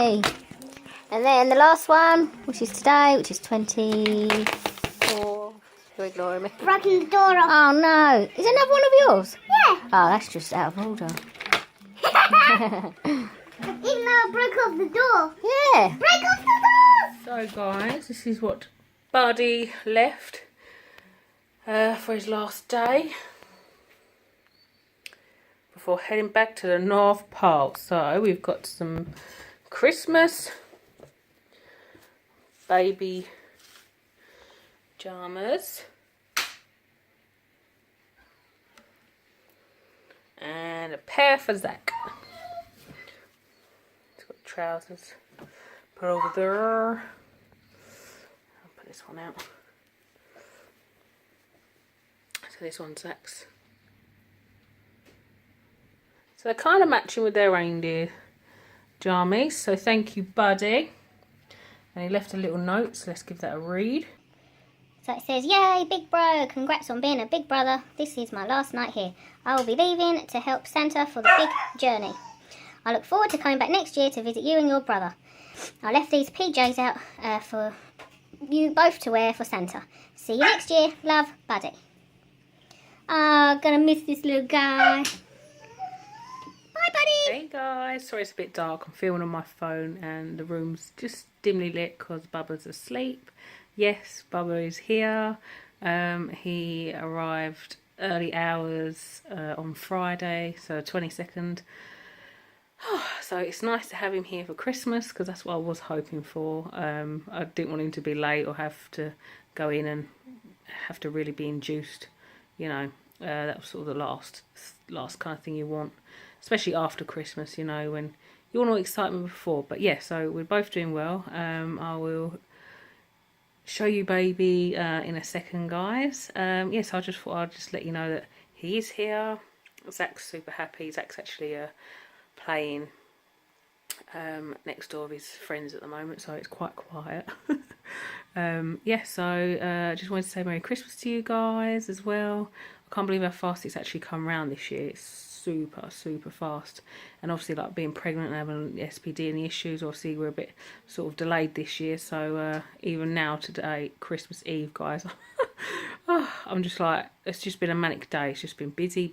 Yay! And then the last one, which is today, which is 24. You're ignoring me. Broken the door off. Oh no! Is another one of yours? Yeah. Oh, that's just out of order. Even though I broke off the door. Yeah. Break off the door! So guys, this is what Buddy left for his last day before heading back to the North Pole. So we've got some Christmas baby pajamas and a pair for Zach. It's got trousers put over there. I'll put this one out. So this one's Zach's. So they're kind of matching with their reindeer jammies. So thank you, Buddy. And he left a little note, so let's give that a read. So it says, "Yay, big bro, congrats on being a big brother. This is my last night here. I will be leaving to help Santa for the big journey. I look forward to coming back next year to visit you and your brother. I left these PJs out for you both to wear for Santa. See you next year. Love, Buddy." Oh, gonna miss this little guy. Bye, Buddy. Hey guys, sorry it's a bit dark. I'm filming on my phone and the room's just dimly lit because Bubba's asleep. Yes, Bubba is here. He arrived early hours on Friday, so 22nd. So it's nice to have him here for Christmas because that's what I was hoping for. I didn't want him to be late or have to go in and have to really be induced. You know, that was sort of the last kind of thing you want, especially after Christmas, you know, when you want all excitement before. But yeah, so we're both doing well. I will show you baby in a second, guys. Yes, I just thought I'd just let you know that he is here. Zach's super happy. Zach's actually playing next door with his friends at the moment, so it's quite quiet. Yeah, so just wanted to say Merry Christmas to you guys as well. I can't believe how fast it's actually come round this year. It's super fast, and obviously like being pregnant and having the SPD and the issues, obviously we're a bit sort of delayed this year. So even now today, Christmas Eve, guys, I'm just like, it's just been a manic day. It's just been busy.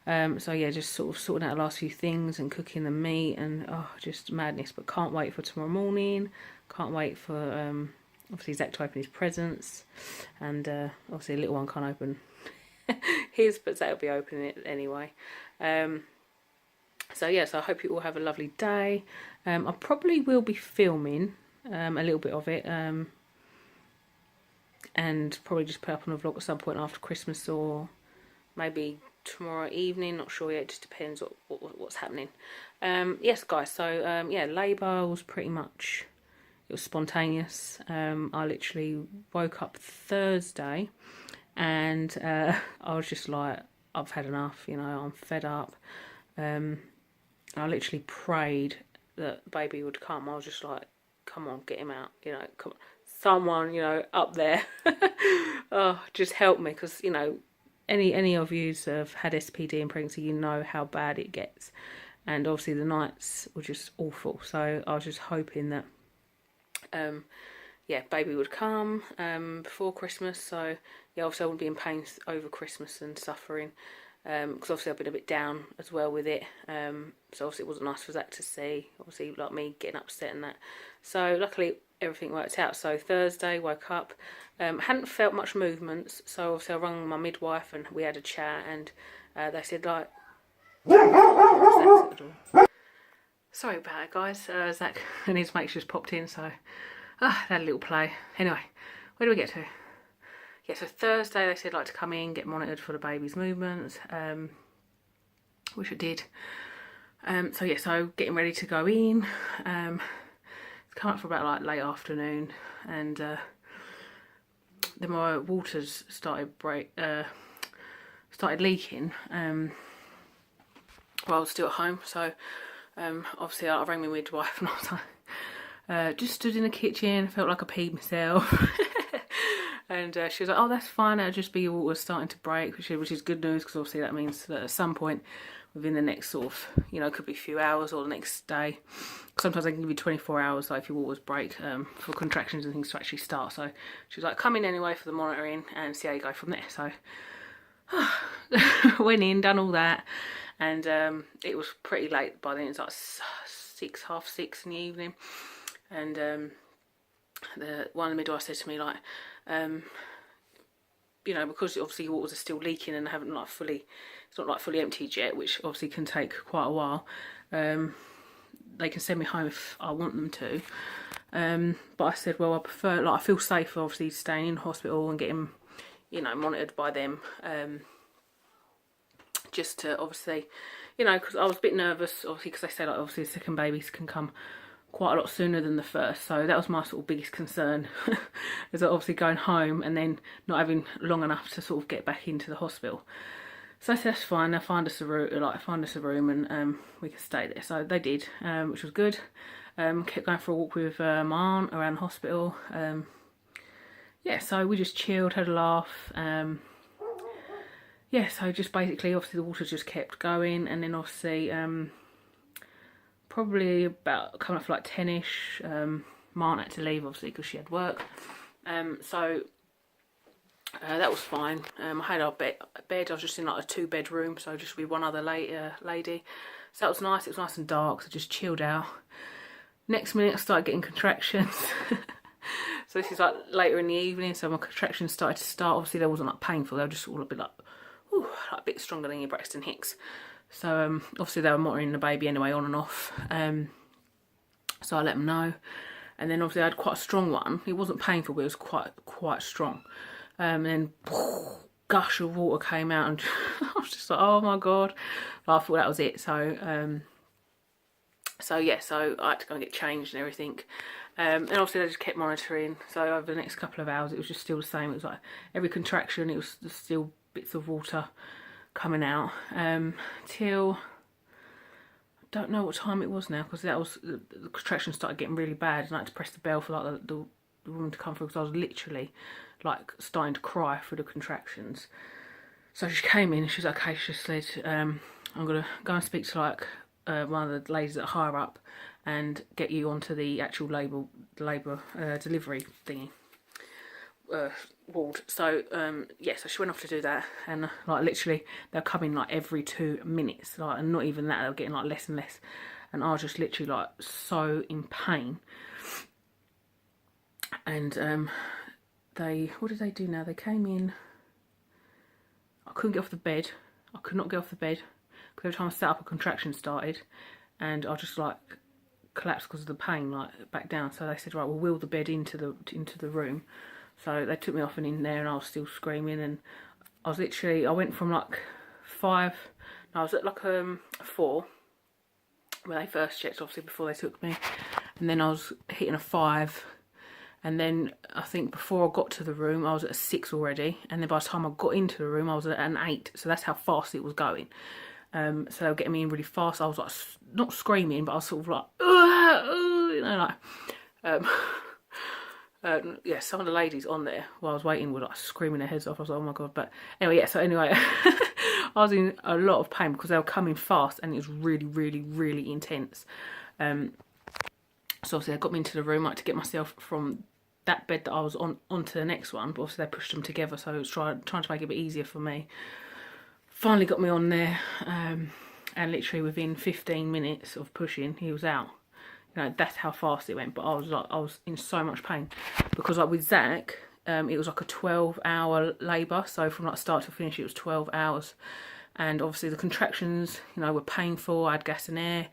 So yeah, just sort of sorting out the last few things and cooking the meat and just madness. But can't wait for tomorrow morning. Can't wait for obviously Zach to open his presents, and obviously the little one can't open his, but Zach will be opening it anyway. So yeah, so I hope you all have a lovely day. I probably will be filming a little bit of it, and probably just put up on a vlog at some point after Christmas or maybe tomorrow evening, not sure yet. It just depends what's happening. Yes guys, so yeah, labour was pretty much, it was spontaneous. I literally woke up Thursday and I was just like, I've had enough, you know, I'm fed up. I literally prayed that baby would come. I was just like, come on, get him out, you know, come on. Someone, you know, up there. Oh, just help me, because, you know, any of you have had SPD and pregnancy, you know how bad it gets. And obviously the nights were just awful. So I was just hoping that yeah, baby would come before Christmas. So yeah, obviously I wouldn't be in pain over Christmas and suffering, because obviously I've been a bit down as well with it. So obviously it wasn't nice for Zach to see, obviously, like me getting upset and that. So luckily everything worked out. So Thursday, woke up, hadn't felt much movements, so obviously I rang my midwife and we had a chat, and they said like, sorry about it guys, Zach and his mates just popped in, so they had a little play. Anyway, where do we get to? Yeah, so Thursday they said like to come in, get monitored for the baby's movements, which I did. So yeah, so getting ready to go in. It's come up for about like late afternoon, and then my waters started leaking while I was still at home. So obviously I rang my midwife and I was like, just stood in the kitchen, felt like I peed myself. And she was like, oh, that's fine, it'll just be your water starting to break, which is good news, because obviously that means that at some point within the next sort of, you know, it could be a few hours or the next day. Sometimes they can give you 24 hours, like if your waters break, for contractions and things to actually start. So she was like, come in anyway for the monitoring and see how you go from there. So went in, done all that, and it was pretty late by then. It was like 6, half 6 in the evening, and one of the midwives said to me, like, you know, because obviously your waters are still leaking and haven't like fully, it's not like fully emptied yet, which obviously can take quite a while. They can send me home if I want them to. But I said, well, I prefer, like, I feel safer obviously staying in hospital and getting, you know, monitored by them. Just to obviously, you know, because I was a bit nervous, obviously, because they say like obviously the second babies can come quite a lot sooner than the first. So that was my sort of biggest concern, is that obviously going home and then not having long enough to sort of get back into the hospital. So I said, that's fine, they'll find us a room, and we can stay there. So they did, which was good. Kept going for a walk with my aunt around the hospital. Yeah, so we just chilled, had a laugh. Yeah, so just basically, obviously the water just kept going, and then obviously probably about coming up for like 10ish, my aunt had to leave obviously because she had work. So that was fine. I had our bed. I was just in like a 2-bedroom, so just with one other lady. So that was nice. It was nice and dark, so just chilled out. Next minute I started getting contractions. So this is like later in the evening, so my contractions started to start. Obviously they wasn't like painful, they were just all a bit like, ooh, like a bit stronger than your Braxton Hicks. So obviously they were monitoring the baby anyway, on and off. So I let them know. And then obviously I had quite a strong one. It wasn't painful, but it was quite strong. And then gush of water came out, and I was just like, oh my god. But I thought that was it. So yeah, so I had to go and get changed and everything. And obviously they just kept monitoring. So over the next couple of hours it was just still the same. It was like every contraction it was still bits of water coming out, till I don't know what time it was now, because that was the contractions started getting really bad, and I had to press the bell for like the woman to come through, because I was literally like starting to cry through the contractions. So she came in and she was like, okay, she just said, I'm gonna go and speak to like one of the ladies that are higher up and get you onto the actual labour delivery thingy ward. So yeah, so she went off to do that, and like literally they'll come in like every 2 minutes, like, and not even that, they were getting like less and less, and I was just literally like so in pain. And what did they do now? They came in, I couldn't get off the bed. I could not get off the bed, because every time I sat up a contraction started, and I just like collapsed because of the pain, like back down. So they said, right, we'll wheel the bed into the room. So they took me off and in there, and I was still screaming, and I was literally, I went from like 5, no, I was at like 4 when they first checked, obviously before they took me, and then I was hitting a 5, and then I think before I got to the room I was at a 6 already, and then by the time I got into the room I was at an 8. So that's how fast it was going. So they were getting me in really fast. I was like not screaming, but I was sort of like, you know, like yeah, some of the ladies on there while I was waiting were like screaming their heads off. I was like, oh my god. But anyway, yeah, so anyway I was in a lot of pain because they were coming fast, and it was really intense. So obviously they got me into the room, like, to get myself from that bed that I was on onto the next one, but obviously they pushed them together, so it was trying to make it a bit easier for me. Finally got me on there, and literally within 15 minutes of pushing he was out. You know, that's how fast it went. But I was in so much pain, because like with Zach, it was like a 12-hour labour, so from like start to finish it was 12 hours, and obviously the contractions, you know, were painful. I had gas and air,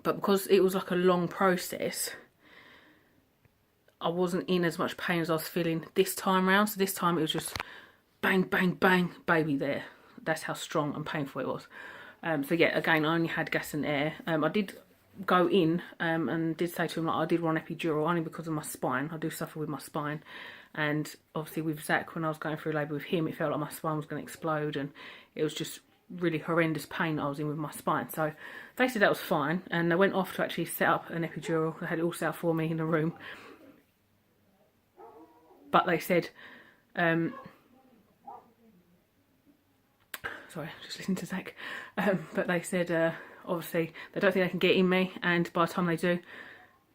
but because it was like a long process, I wasn't in as much pain as I was feeling this time round. So this time it was just bang, bang, bang, baby there. That's how strong and painful it was. So yeah, again, I only had gas and air. I did go in and did say to him, like, I did want epidural only because of my spine. I do suffer with my spine. And obviously with Zach, when I was going through labour with him, it felt like my spine was going to explode, and it was just really horrendous pain I was in with my spine. So they said that was fine, and they went off to actually set up an epidural. They had it all set up for me in the room. But they said, Sorry, just listening to Zach. But they said, obviously, they don't think they can get in me, and by the time they do,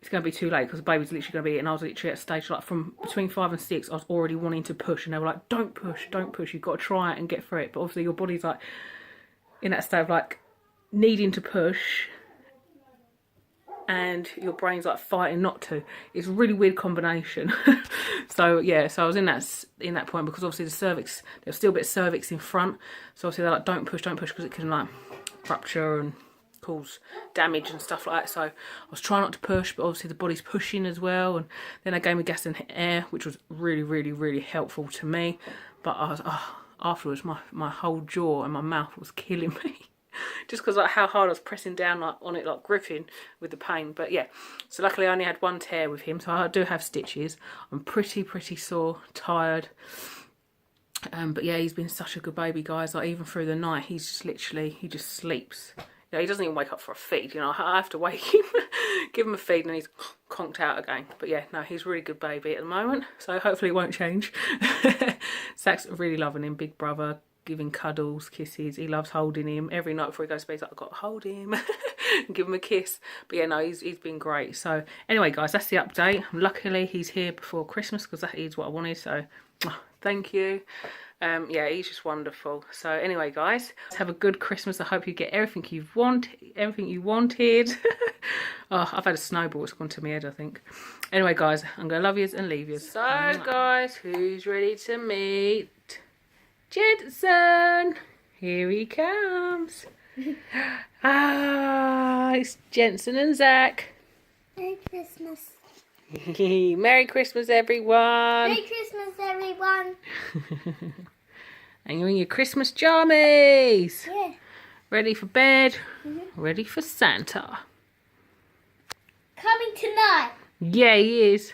it's going to be too late because the baby's literally going to be, and I was literally at a stage like from between 5 and 6, I was already wanting to push, and they were like, don't push, you've got to try it and get through it. But obviously your body's like in that state of like needing to push, and your brain's like fighting not to. It's a really weird combination. So yeah, so I was in that point because obviously the cervix, there's still a bit of cervix in front, so obviously they're like, don't push because it can like rupture and cause damage and stuff like that. So I was trying not to push, but obviously the body's pushing as well. And then they gave me gas and air, which was really helpful to me. But I was afterwards, my whole jaw and my mouth was killing me. Just because like how hard I was pressing down like on it, like gripping with the pain. But yeah, so luckily I only had one tear with him, so I do have stitches. I'm pretty sore, tired. But yeah, he's been such a good baby, guys. Like even through the night, he's just literally, he just sleeps. You know, he doesn't even wake up for a feed. You know, I have to wake him, give him a feed, and he's conked out again. But yeah, no, he's a really good baby at the moment. So hopefully it won't change. Zach's really loving him, big brother, giving cuddles, kisses. He loves holding him. Every night before he goes to bed, he's like, I've got to hold him and give him a kiss. But yeah, no, he's been great. So anyway, guys, that's the update. Luckily, he's here before Christmas because that is what I wanted. So thank you. Yeah, he's just wonderful. So anyway, guys, have a good Christmas. I hope you get everything you wanted. Oh, I've had a snowball. It's gone to my head, I think. Anyway, guys, I'm going to love yous and leave yous. So, guys, who's ready to meet Jensen? Here he comes. It's Jensen and Zach. Merry Christmas. Merry Christmas, everyone. Merry Christmas, everyone. And you're in your Christmas jammies. Yeah. Ready for bed. Ready for Santa. Coming tonight. Yeah, he is.